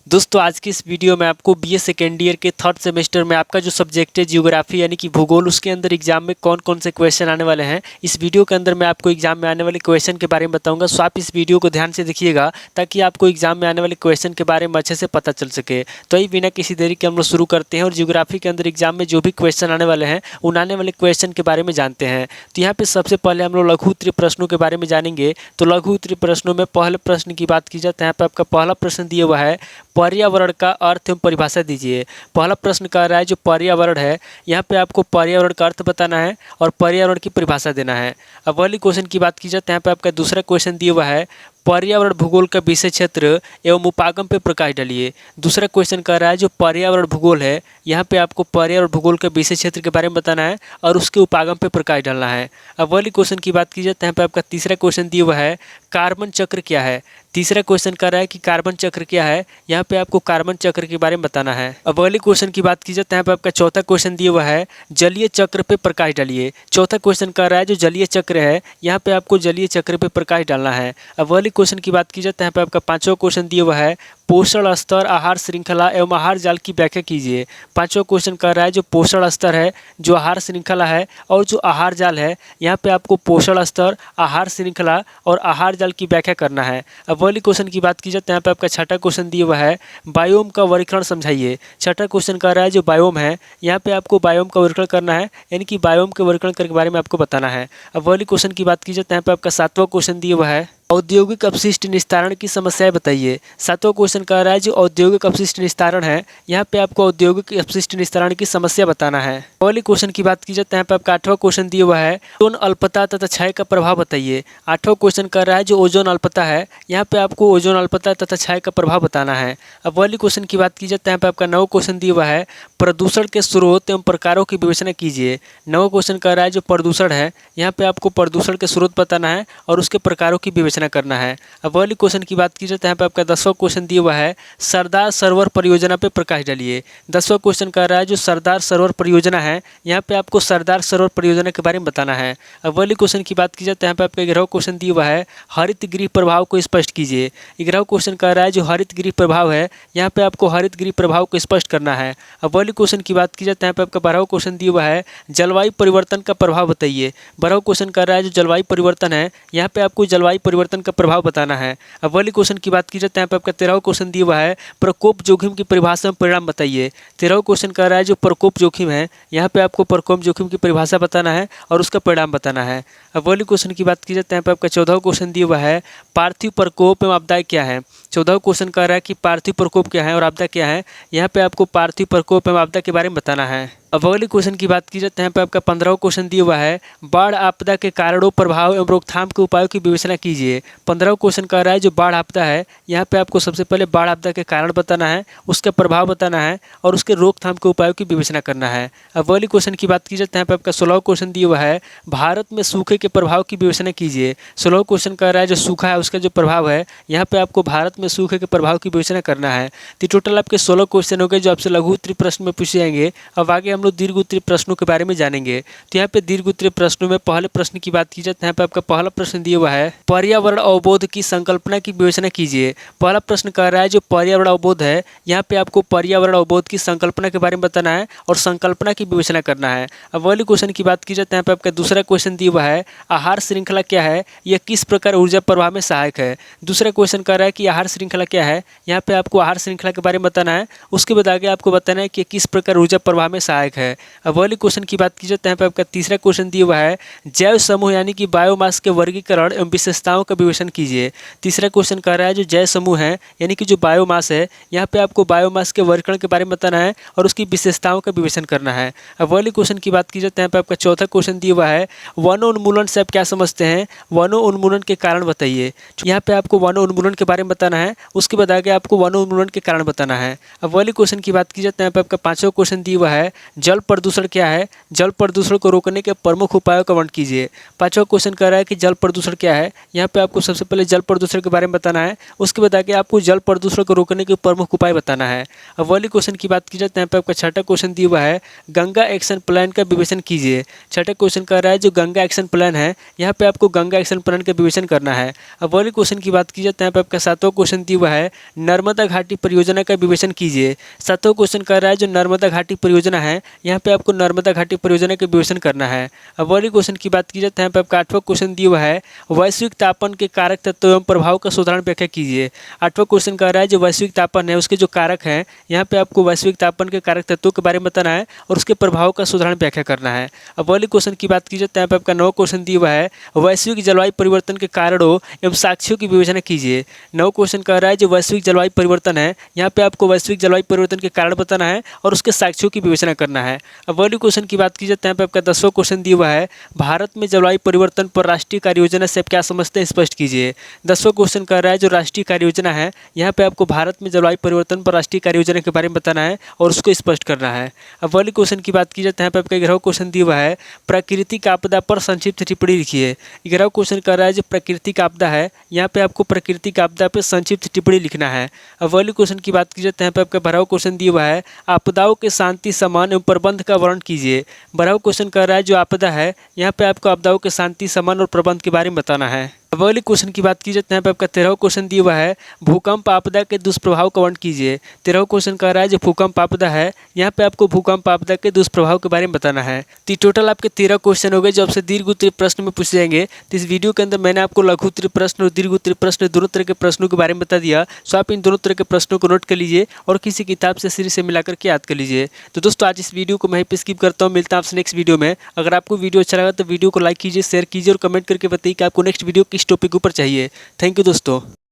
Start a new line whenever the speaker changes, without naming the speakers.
दोस्तों आज की इस वीडियो में आपको बीए सेकेंड ईयर के थर्ड सेमेस्टर में आपका जो सब्जेक्ट है जियोग्राफी यानी कि भूगोल, उसके अंदर एग्जाम में कौन कौन से क्वेश्चन आने वाले हैं इस वीडियो के अंदर मैं आपको एग्जाम में आने वाले क्वेश्चन के बारे में बताऊंगा। सो आप इस वीडियो को ध्यान से देखिएगा ताकि आपको एग्जाम में आने वाले क्वेश्चन के बारे में अच्छे से पता चल सके। तो ये बिना किसी देरी के हम लोग शुरू करते हैं और जियोग्राफी के अंदर एग्जाम में जो भी क्वेश्चन आने वाले हैं उन आने वाले क्वेश्चन के बारे में जानते हैं। तो यहाँ पे सबसे पहले हम लोग लघु उत्तरीय प्रश्नों के बारे में जानेंगे। तो लघु उत्तरीय प्रश्नों में पहले प्रश्न की बात की जाए तो यहाँ पे आपका पहला प्रश्न दिया हुआ है, पर्यावरण का अर्थ एवं परिभाषा दीजिए। पहला प्रश्न कह रहा है जो पर्यावरण है, यहाँ पे आपको पर्यावरण का अर्थ बताना है और पर्यावरण की परिभाषा देना है। अब अगली क्वेश्चन की बात की जाए तो यहाँ पे आपका दूसरा क्वेश्चन दिया हुआ है, पर्यावरण भूगोल का विषय क्षेत्र एवं उपागम पे प्रकाश डालिए। दूसरा क्वेश्चन कह रहा है जो पर्यावरण भूगोल है, यहाँ पे आपको पर्यावरण भूगोल के विषय क्षेत्र के बारे में बताना है और उसके उपागम पे प्रकाश डालना है। अब अगली क्वेश्चन की बात की जाए तो यहाँ पे आपका तीसरा क्वेश्चन दिया हुआ है, कार्बन चक्र क्या है। तीसरा क्वेश्चन कर रहा है कि कार्बन चक्र क्या है, यहाँ पे आपको कार्बन चक्र के बारे में बताना है। अब अगले क्वेश्चन की बात की जाए तो यहाँ पे आपका चौथा क्वेश्चन दिया हुआ है, जलीय चक्र पे प्रकाश डालिए। चौथा क्वेश्चन कर रहा है जो जलीय चक्र है, यहाँ पे आपको जलीय चक्र पे प्रकाश डालना है। अब अगले क्वेश्चन की बात की जाए तो यहाँ पे आपका पांचवा क्वेश्चन दिया हुआ है, पोषण स्तर, आहार श्रृंखला एवं आहार जाल की व्याख्या कीजिए। पांचवा क्वेश्चन कर रहा है जो पोषण स्तर है, जो आहार श्रृंखला है और जो आहार जाल है, यहाँ पे आपको पोषण स्तर, आहार श्रृंखला और आहार जाल की व्याख्या करना है। अब अगली क्वेश्चन की बात की जाए तो यहाँ पे आपका छठा क्वेश्चन दिया हुआ है, बायोम का वर्गीकरण समझाइए। छठा क्वेश्चन कर रहा है जो बायोम है, यहाँ पे आपको बायोम का वर्गीकरण करना है, यानी कि बायोम के वर्गीकरण के बारे में आपको बताना है। अब अगली क्वेश्चन की बात की जाए तो यहाँ पे आपका सातवां क्वेश्चन दिया हुआ है, औद्योगिक अपशिष्ट निस्तारण की समस्याएं बताइए। सातवां क्वेश्चन कह रहा है जो औद्योगिक अपशिष्ट निस्तारण है, यहाँ पे आपको औद्योगिक अपशिष्ट निस्तारण की समस्या बताना है। अगले क्वेश्चन की बात की जाए तो यहाँ पे आपका आठवां क्वेश्चन दिया हुआ है, ओजोन अल्पता तथा क्षय का प्रभाव बताइए। आठवां क्वेश्चन कर रहा है जो ओजोन अल्पता है, यहाँ पे आपको ओजोन अल्पता तथा क्षय का प्रभाव बताना है। अब अगले क्वेश्चन की बात की जाए तो यहाँ पे आपका नवा क्वेश्चन दिया हुआ है, प्रदूषण के स्रोत एवं प्रकारों की विवेचना कीजिए। नवा क्वेश्चन कर रहा है जो प्रदूषण है, यहाँ पे आपको प्रदूषण के स्रोत बताना है और उसके प्रकारों की विवेचना करना है। अब अगली क्वेश्चन की बात की जाए तो यहाँ पे आपका 10वां क्वेश्चन दिया हुआ है, सरदार सरोवर परियोजना पे प्रकाश डालिए। 10वां क्वेश्चन कर रहा है जो सरदार सरोवर परियोजना है, यहाँ पे आपको सरदार सरोवर परियोजना के बारे में बताना है। अब अगली क्वेश्चन की बात की जाए तो यहाँ पे आपका 11वां क्वेश्चन दिया हुआ है, हरित गृह प्रभाव को स्पष्ट कीजिए। 11वां क्वेश्चन कर रहा है जो हरित गृह प्रभाव है, यहाँ पे आपको हरित गृह प्रभाव को स्पष्ट करना है। अब अगली क्वेश्चन की बात की जाए तो यहाँ पे आपका 12वां क्वेश्चन दिया हुआ है, जलवायु परिवर्तन का प्रभाव बताइए। 12वां क्वेश्चन कर रहा है जो जलवायु परिवर्तन है, यहाँ पे आपको जलवायु परिवर्तन का प्रभाव बताना है। अब अगले क्वेश्चन की बात की जाए तो यहाँ पे आपका 13वां क्वेश्चन दिया हुआ है, प्रकोप जोखिम की परिभाषा में परिणाम बताइए। 13वां क्वेश्चन कर रहा है जो प्रकोप जोखिम है, यहाँ पे आपको प्रकोप जोखिम की परिभाषा बताना है और उसका परिणाम बताना है। अब अगले क्वेश्चन की बात की जाए तो यहाँ पे आपका 14वां क्वेश्चन दिया हुआ है, पार्थिव प्रकोप एवं आपदाएं क्या है। 14वां क्वेश्चन कर रहा है कि पार्थिव प्रकोप क्या है और आपदा क्या है, यहाँ पे आपको पार्थिव प्रकोप एवं आपदा के बारे में बताना है। अब अगले क्वेश्चन की बात की जाए तो यहाँ पे आपका 15वां क्वेश्चन दिया हुआ है, बाढ़ आपदा के कारणों, प्रभाव एवं रोकथाम के उपायों की विवेचना कीजिए। 15वां क्वेश्चन कह रहा है जो बाढ़ आपदा है, यहाँ पे आपको सबसे पहले बाढ़ आपदा के कारण बताना है, उसका प्रभाव बताना है और उसके रोकथाम के उपायों की विवेचना करना है। अब अगले क्वेश्चन की बात की जाए तो यहाँ पे आपका 16वां क्वेश्चन दिया हुआ है, भारत में सूखे के प्रभाव की विवेचना कीजिए। 16वां क्वेश्चन कह रहा है जो सूखा है उसका जो प्रभाव है, यहाँ पे आपको भारत में सूखे के प्रभाव की विवेचना करना है। तो टोटल आपके 16 क्वेश्चन हो गए जो आपसे लघु उत्तरीय प्रश्न में पूछे जाएंगे। अब आगे हम लोग दीर्घ उत्तरीय प्रश्नों के बारे में जानेंगे। तो यहाँ पे दीर्घ उत्तरीय प्रश्नों में पहले प्रश्न की बात की जाए तो यहाँ पे आपका पहला प्रश्न दिया हुआ है, पर्यावरण अवबोध की संकल्पना की विवेचना कीजिए। पहला प्रश्न कह रहा है जो पर्यावरण अवबोध है, यहाँ पे आपको पर्यावरण अवबोध की संकल्पना के बारे में बताना है और संकल्पना की विवेचना करना है। अब अगले क्वेश्चन की बात की जाए तो यहाँ पे आपका दूसरा क्वेश्चन दिया हुआ है, आहार श्रृंखला क्या है, यह किस प्रकार ऊर्जा प्रवाह में सहायक है। दूसरा क्वेश्चन कह रहा है कि आहार श्रृंखला क्या है, यहाँ पे आपको आहार श्रृंखला के बारे में बताना है, उसके बाद आगे आपको बताना है कि किस प्रकार ऊर्जा प्रवाह में सहायक है। अब अगले क्वेश्चन की बात की जाए तो यहाँ पे आपका तीसरा क्वेश्चन दिया हुआ है, जैव समूह यानी कि बायोमास के वर्गीकरण एवं विशेषताओं का विवेचन कीजिए। तीसरा क्वेश्चन कह रहा है जो जैव समूह है यानी कि जो बायोमास है, यहाँ पे आपको बायोमास के वर्गीकरण के बारे में बताना है और उसकी विशेषताओं का विवेचन करना है। अब अगले क्वेश्चन की बात की जाए तो यहाँ पे आपका चौथा क्वेश्चन दिया हुआ है, वनोन्मूलन से आप क्या समझते हैं, वनोन्मूलन के कारण बताइए। यहाँ पे आपको वनोन्मूलन के बारे में बताना है, उसके बाद आगे आपको वनोन्मूलन के कारण बताना है। अब अगले क्वेश्चन की बात की जाए तो यहाँ पे आपका पांचवा क्वेश्चन दिया हुआ है, जल प्रदूषण क्या है? जल प्रदूषण को रोकने के प्रमुख उपायों का वर्णन कीजिए। पांचवा क्वेश्चन कह रहा है कि जल प्रदूषण क्या है? यहाँ पे आपको सबसे पहले जल प्रदूषण के बारे में बताना है, उसके बाद आगे आपको जल प्रदूषण को रोकने के प्रमुख उपाय बताना है। अब वाली क्वेश्चन की बात की जाए तो यहाँ पे आपका छठा क्वेश्चन दिया हुआ है, गंगा एक्शन प्लान का विवेचन कीजिए। छठा क्वेश्चन कह रहा है जो गंगा एक्शन प्लान है, यहाँ पे आपको गंगा एक्शन प्लान का विवेचन करना है। अब वाली क्वेश्चन की बात की जाए तो यहाँ पे आपका सातवां क्वेश्चन दिया हुआ है, नर्मदा घाटी परियोजना का विवेचन कीजिए। सातवां क्वेश्चन कह रहा है जो नर्मदा घाटी परियोजना है, यहाँ पे आपको नर्मदा घाटी परियोजना का विवेचन करना है। अब वाली क्वेश्चन की बात की जाए तो यहाँ पे आपका आठवां क्वेश्चन दिया हुआ है, वैश्विक तापन के कारक तत्व एवं प्रभाव का साधारण व्याख्या कीजिए। आठवां क्वेश्चन कह रहा है जो वैश्विक तापन है उसके जो कारक हैं, यहाँ पे आपको वैश्विक तापन के कारक तत्वों के बारे में बताना है और उसके प्रभाव का साधारण व्याख्या करना है। अब वाली क्वेश्चन की बात की जाए तो यहाँ पे आपका नौ क्वेश्चन दिया हुआ है, वैश्विक जलवायु परिवर्तन के कारणों एवं साक्ष्यों की विवेचना कीजिए। नौ क्वेश्चन कह रहा है जो वैश्विक जलवायु परिवर्तन है, यहाँ पे आपको वैश्विक जलवायु परिवर्तन के कारण बताना है और उसके साक्ष्यों की विवेचना करना है। अब वाली क्वेश्चन की बात की जाए तो यहाँ पे आपका 10वां क्वेश्चन दिया हुआ है, भारत में जलवायु परिवर्तन पर राष्ट्रीय कार्य योजना से आप क्या समझते हैं, स्पष्ट कीजिए। 10वां क्वेश्चन कह रहा है जो राष्ट्रीय कार्य योजना है, यहाँ पे आपको भारत में जलवायु परिवर्तन पर राष्ट्रीय कार्य योजना के बारे में बताना है और उसको स्पष्ट करना है। अब वाली क्वेश्चन की बात की जाए तो यहाँ पे आपका 11वां क्वेश्चन दिया हुआ है, प्राकृतिक आपदा पर संक्षिप्त टिप्पणी लिखिए। 11वां क्वेश्चन कह रहा है जो प्राकृतिक आपदा है, यहाँ पे आपको प्राकृतिक आपदा पर संक्षिप्त टिप्पणी लिखना है। अब वाली क्वेश्चन की बात की जाए तो यहाँ पे आपका 12वां क्वेश्चन दिया हुआ है, आपदाओं के शांति समान एवं प्रबंध का वर्णन कीजिए। 12वां क्वेश्चन कह रहा है जो आपदा है, यहाँ पे आपको आपदाओं के शांति समान और प्रबंध के बारे में बताना है। अब अगले क्वेश्चन की बात की जाए तो यहाँ पे आपका 13वां क्वेश्चन दिया हुआ है, भूकंप आपदा के दुष्प्रभाव का वर्णन कीजिए। 13वां क्वेश्चन कह रहा है जो भूकंप आपदा है, यहाँ पे आपको भूकंप आपदा के दुष्प्रभाव के बारे में बताना है। तो टोटल आपके 13 क्वेश्चन हो गए जो आपसे दीर्घ उत्तरीय प्रश्न में पूछे जाएंगे। तो इस वीडियो के अंदर मैंने आपको लघु उत्तरीय प्रश्न और दीर्घ उत्तरीय प्रश्न दोनों तरह के प्रश्नों के बारे में बता दिया। सो आप इन दोनों तरह के प्रश्नों को नोट कर लीजिए और किसी किताब से सीरीज से मिलाकर के याद कर लीजिए। तो दोस्तों आज इस वीडियो को मैं ही पे स्किप करता हूँ, मिलता हूँ आपसे नेक्स्ट वीडियो में। अगर आपको वीडियो अच्छा लगा तो वीडियो को लाइक कीजिए, शेयर कीजिए और कमेंट करके बताइए कि आपको नेक्स्ट वीडियो किस टॉपिक ऊपर चाहिए। थैंक यू दोस्तों।